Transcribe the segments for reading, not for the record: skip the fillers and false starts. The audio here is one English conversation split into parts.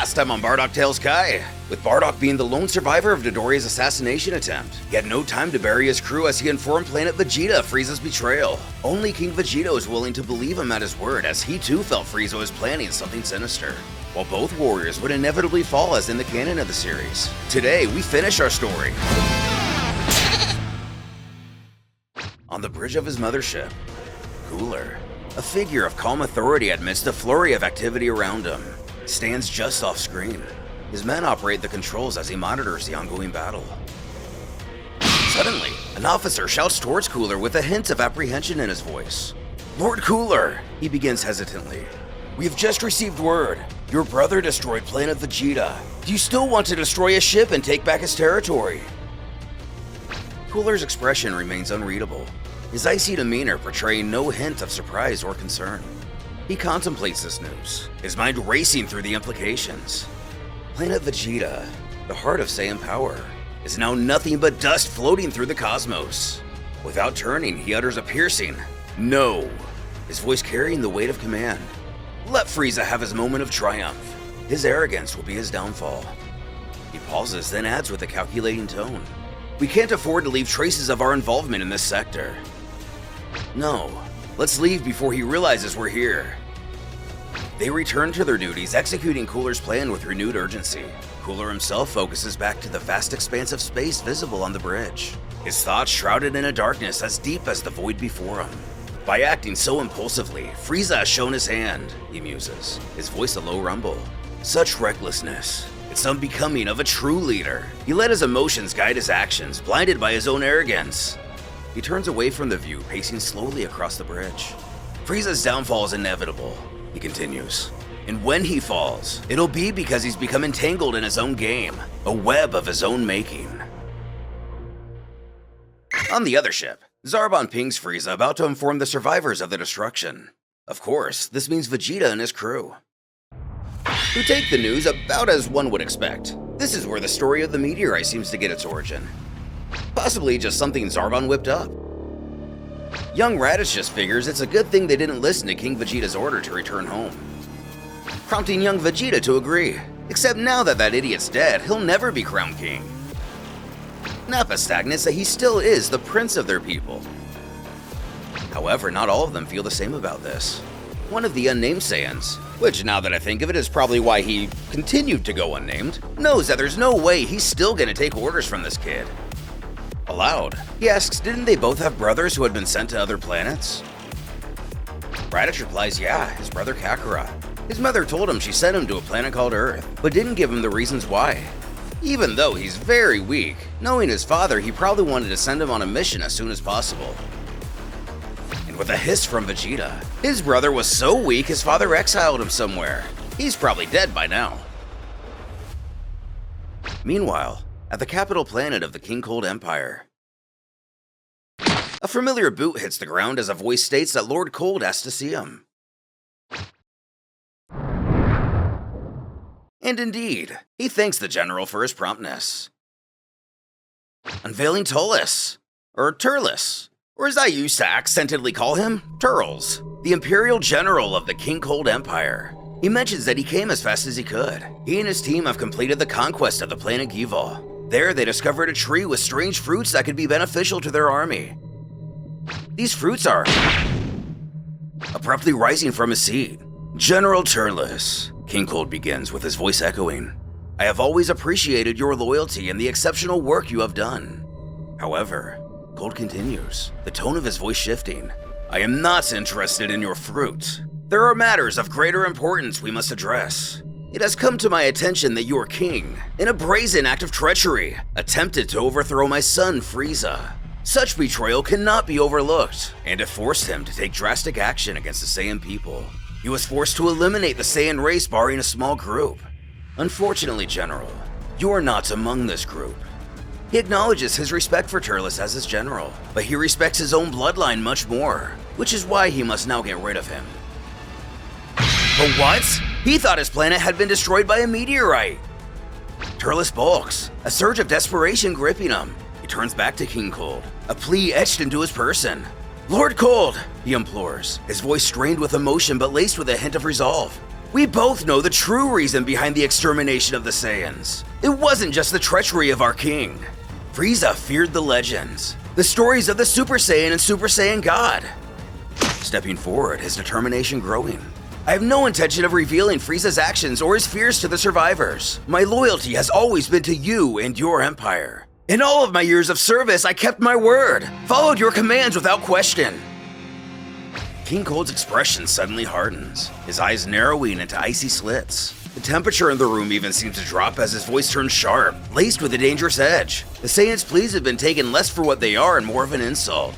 Last time on Bardock Tales Kai, with Bardock being the lone survivor of Dodoria's assassination attempt. He had no time to bury his crew as he informed Planet Vegeta of Frieza's betrayal. Only King Vegeta was willing to believe him at his word, as he too felt Frieza was planning something sinister. While both warriors would inevitably fall as in the canon of the series. Today, we finish our story on the bridge of his mothership. Cooler, a figure of calm authority amidst the flurry of activity around him, stands just off screen. His men operate the controls as he monitors the ongoing battle. Suddenly, an officer shouts towards Cooler with a hint of apprehension in his voice. "Lord Cooler," he begins hesitantly. "We have just received word. Your brother destroyed Planet Vegeta. Do you still want to destroy his ship and take back his territory?" Cooler's expression remains unreadable, his icy demeanor portraying no hint of surprise or concern. He contemplates this news, his mind racing through the implications. Planet Vegeta, the heart of Saiyan power, is now nothing but dust floating through the cosmos. Without turning, he utters a piercing "No," his voice carrying the weight of command. Let Frieza have his moment of triumph. His arrogance will be his downfall. He pauses, then adds with a calculating tone. "We can't afford to leave traces of our involvement in this sector. No, let's leave before he realizes we're here." They return to their duties, executing Cooler's plan with renewed urgency. Cooler himself focuses back to the vast expanse of space visible on the bridge, his thoughts shrouded in a darkness as deep as the void before him. By acting so impulsively, Frieza has shown his hand, he muses, his voice a low rumble. Such recklessness. It's unbecoming of a true leader. He let his emotions guide his actions, blinded by his own arrogance. He turns away from the view, pacing slowly across the bridge. Frieza's downfall is inevitable, he continues. And when he falls, it'll be because he's become entangled in his own game, a web of his own making. On the other ship, Zarbon pings Frieza about to inform the survivors of the destruction. Of course, this means Vegeta and his crew, who take the news about as one would expect. This is where the story of the meteorite seems to get its origin. Possibly just something Zarbon whipped up. Young Raditz just figures it's a good thing they didn't listen to King Vegeta's order to return home, prompting young Vegeta to agree. Except now that that idiot's dead, he'll never be crowned king. Nappa stagnates that he still is the prince of their people. However, not all of them feel the same about this. One of the unnamed Saiyans, which now that I think of it is probably why he continued to go unnamed, knows that there's no way he's still gonna take orders from this kid. Aloud, he asks, didn't they both have brothers who had been sent to other planets? Raditz replies, yeah, his brother Kakarot. His mother told him she sent him to a planet called Earth, but didn't give him the reasons why. Even though he's very weak, knowing his father, he probably wanted to send him on a mission as soon as possible. And with a hiss from Vegeta, his brother was so weak his father exiled him somewhere. He's probably dead by now. Meanwhile, at the capital planet of the King Cold Empire, a familiar boot hits the ground as a voice states that Lord Cold asked to see him. And indeed, he thanks the general for his promptness. Unveiling Turles, or as I used to accentedly call him, Turles, the Imperial General of the King Cold Empire. He mentions that he came as fast as he could. He and his team have completed the conquest of the planet Gival. There, they discovered a tree with strange fruits that could be beneficial to their army. These fruits are abruptly rising from his seat. General Turles, King Cold begins with his voice echoing. I have always appreciated your loyalty and the exceptional work you have done. However, Cold continues, the tone of his voice shifting. I am not interested in your fruit. There are matters of greater importance we must address. It has come to my attention that your king, in a brazen act of treachery, attempted to overthrow my son Frieza. Such betrayal cannot be overlooked, and it forced him to take drastic action against the Saiyan people. He was forced to eliminate the Saiyan race barring a small group. Unfortunately, General, you are not among this group. He acknowledges his respect for Turles as his general, but he respects his own bloodline much more, which is why he must now get rid of him. But what? He thought his planet had been destroyed by a meteorite. Turles balks, a surge of desperation gripping him. He turns back to King Cold, a plea etched into his person. Lord Cold, he implores, his voice strained with emotion but laced with a hint of resolve. We both know the true reason behind the extermination of the Saiyans. It wasn't just the treachery of our king. Frieza feared the legends, the stories of the Super Saiyan and Super Saiyan God. Stepping forward, his determination growing. I have no intention of revealing Frieza's actions or his fears to the survivors. My loyalty has always been to you and your empire. In all of my years of service, I kept my word, followed your commands without question. King Cold's expression suddenly hardens, his eyes narrowing into icy slits. The temperature in the room even seems to drop as his voice turns sharp, laced with a dangerous edge. The Saiyans' pleas have been taken less for what they are and more of an insult.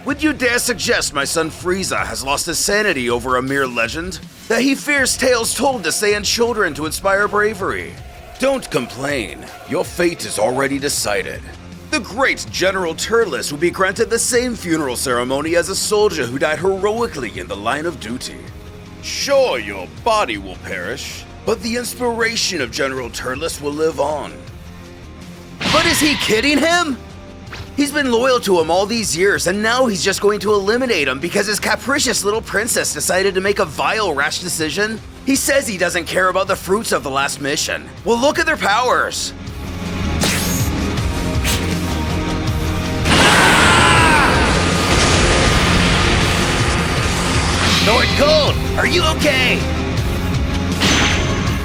Would you dare suggest my son Frieza has lost his sanity over a mere legend? That he fears tales told to Saiyan children to inspire bravery? Don't complain, your fate is already decided. The great General Turles will be granted the same funeral ceremony as a soldier who died heroically in the line of duty. Sure, your body will perish, but the inspiration of General Turles will live on. But is he kidding him? He's been loyal to him all these years, and now he's just going to eliminate him because his capricious little princess decided to make a vile, rash decision? He says he doesn't care about the fruits of the last mission. Well, look at their powers. Lord Gold, are you okay?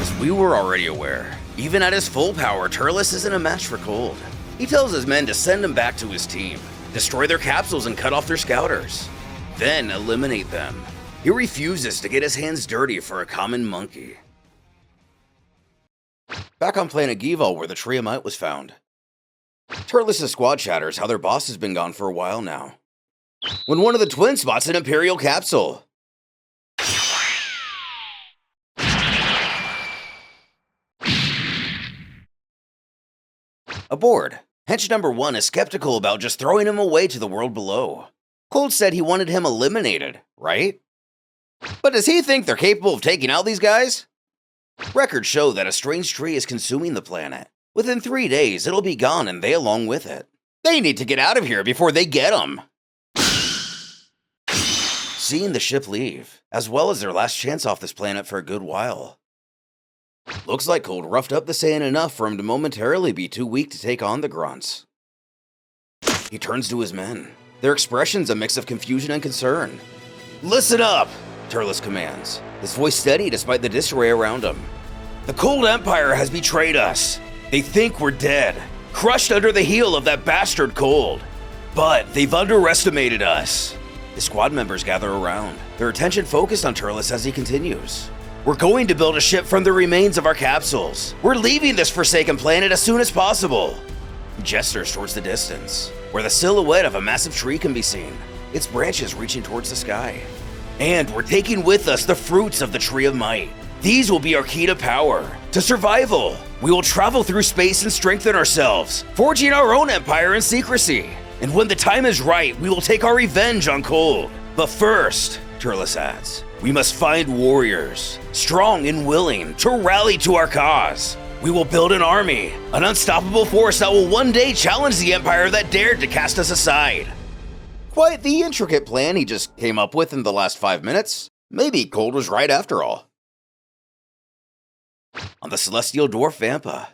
As we were already aware, even at his full power, Turles isn't a match for Cold. He tells his men to send him back to his team, destroy their capsules and cut off their scouters, then eliminate them. He refuses to get his hands dirty for a common monkey. Back on Planet Gival, where the Tree of Might was found, Turles' squad chatters how their boss has been gone for a while now, when one of the twins spots an Imperial capsule. Aboard, Hench number 1 is skeptical about just throwing him away to the world below. Cold said he wanted him eliminated, right? But does he think they're capable of taking out these guys? Records show that a strange tree is consuming the planet. Within 3 days, it'll be gone and they along with it. They need to get out of here before they get them. Seeing the ship leave, as well as their last chance off this planet for a good while. Looks like Cold roughed up the Saiyan enough for him to momentarily be too weak to take on the grunts. He turns to his men. Their expression's a mix of confusion and concern. Listen up, Turles commands, his voice steady despite the disarray around him. The Cold Empire has betrayed us. They think we're dead, crushed under the heel of that bastard Cold. But they've underestimated us. The squad members gather around, their attention focused on Turles as he continues. We're going to build a ship from the remains of our capsules. We're leaving this forsaken planet as soon as possible. He gestures towards the distance, where the silhouette of a massive tree can be seen, its branches reaching towards the sky. And we're taking with us the fruits of the Tree of Might. These will be our key to power, to survival. We will travel through space and strengthen ourselves, forging our own empire in secrecy. And when the time is right, we will take our revenge on Cold. But first, Turles adds, we must find warriors, strong and willing, to rally to our cause. We will build an army, an unstoppable force that will one day challenge the empire that dared to cast us aside. Quite the intricate plan he just came up with in the last 5 minutes. Maybe Cold was right after all. On the celestial dwarf Vampa,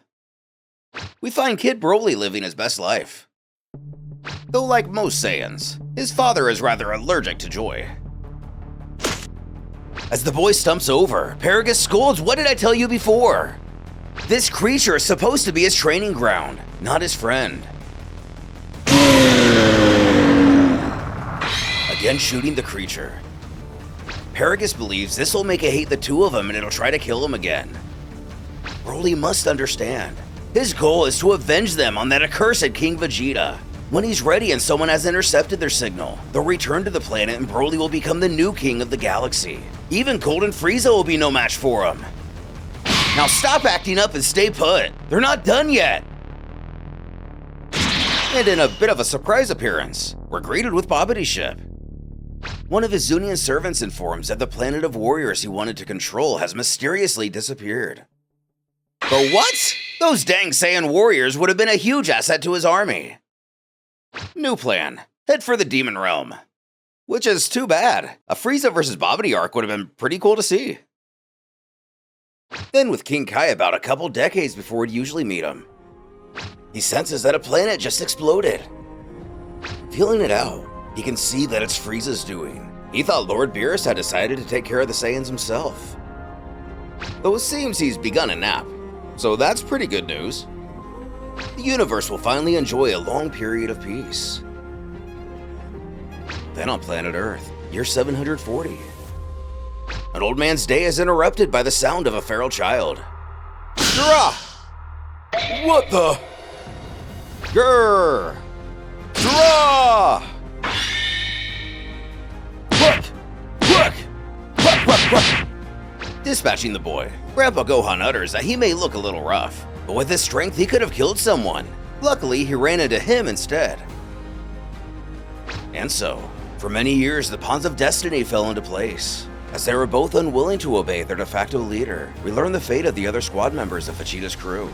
we find Kid Broly living his best life. Though like most Saiyans, his father is rather allergic to joy. As the boy stumps over, Paragus scolds, "What did I tell you before?" This creature is supposed to be his training ground, not his friend. Again shooting the creature. Paragus believes this will make it hate the two of them and it'll try to kill him again. Broly must understand. His goal is to avenge them on that accursed King Vegeta. When he's ready and someone has intercepted their signal, they'll return to the planet and Broly will become the new king of the galaxy. Even Cold and Frieza will be no match for him. Now stop acting up and stay put. They're not done yet. And in a bit of a surprise appearance, we're greeted with Babidi's ship. One of his Zunian servants informs that the planet of warriors he wanted to control has mysteriously disappeared. But what? Those dang Saiyan warriors would have been a huge asset to his army. New plan, head for the Demon Realm. Which is too bad. A Frieza vs. Babidi arc would have been pretty cool to see. Then with King Kai about a couple decades before we'd usually meet him, he senses that a planet just exploded. Feeling it out, he can see that it's Frieza's doing. He thought Lord Beerus had decided to take care of the Saiyans himself. Though it seems he's begun a nap, so that's pretty good news. The universe will finally enjoy a long period of peace. Then on planet Earth, year 740, an old man's day is interrupted by the sound of a feral child. Grrrah! What the? Grrr! Grrrah! Look! Look! Look! Dispatching the boy, Grandpa Gohan utters that he may look a little rough, but with his strength he could have killed someone. Luckily, he ran into him instead. And so, for many years, the pawns of destiny fell into place. As they were both unwilling to obey their de facto leader, we learn the fate of the other squad members of Vegeta's crew.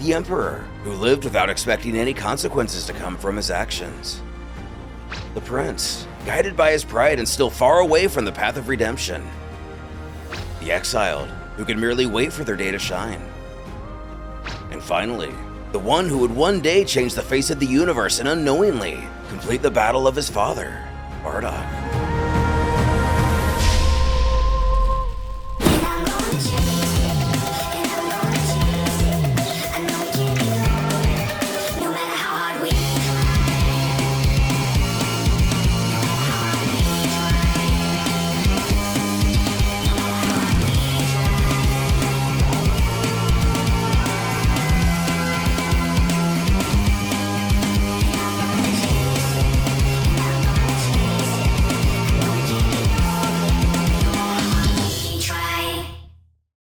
The Emperor, who lived without expecting any consequences to come from his actions. The Prince, guided by his pride and still far away from the path of redemption. The Exiled, who could merely wait for their day to shine. And finally, the one who would one day change the face of the universe and unknowingly complete the battle of his father, Bardock.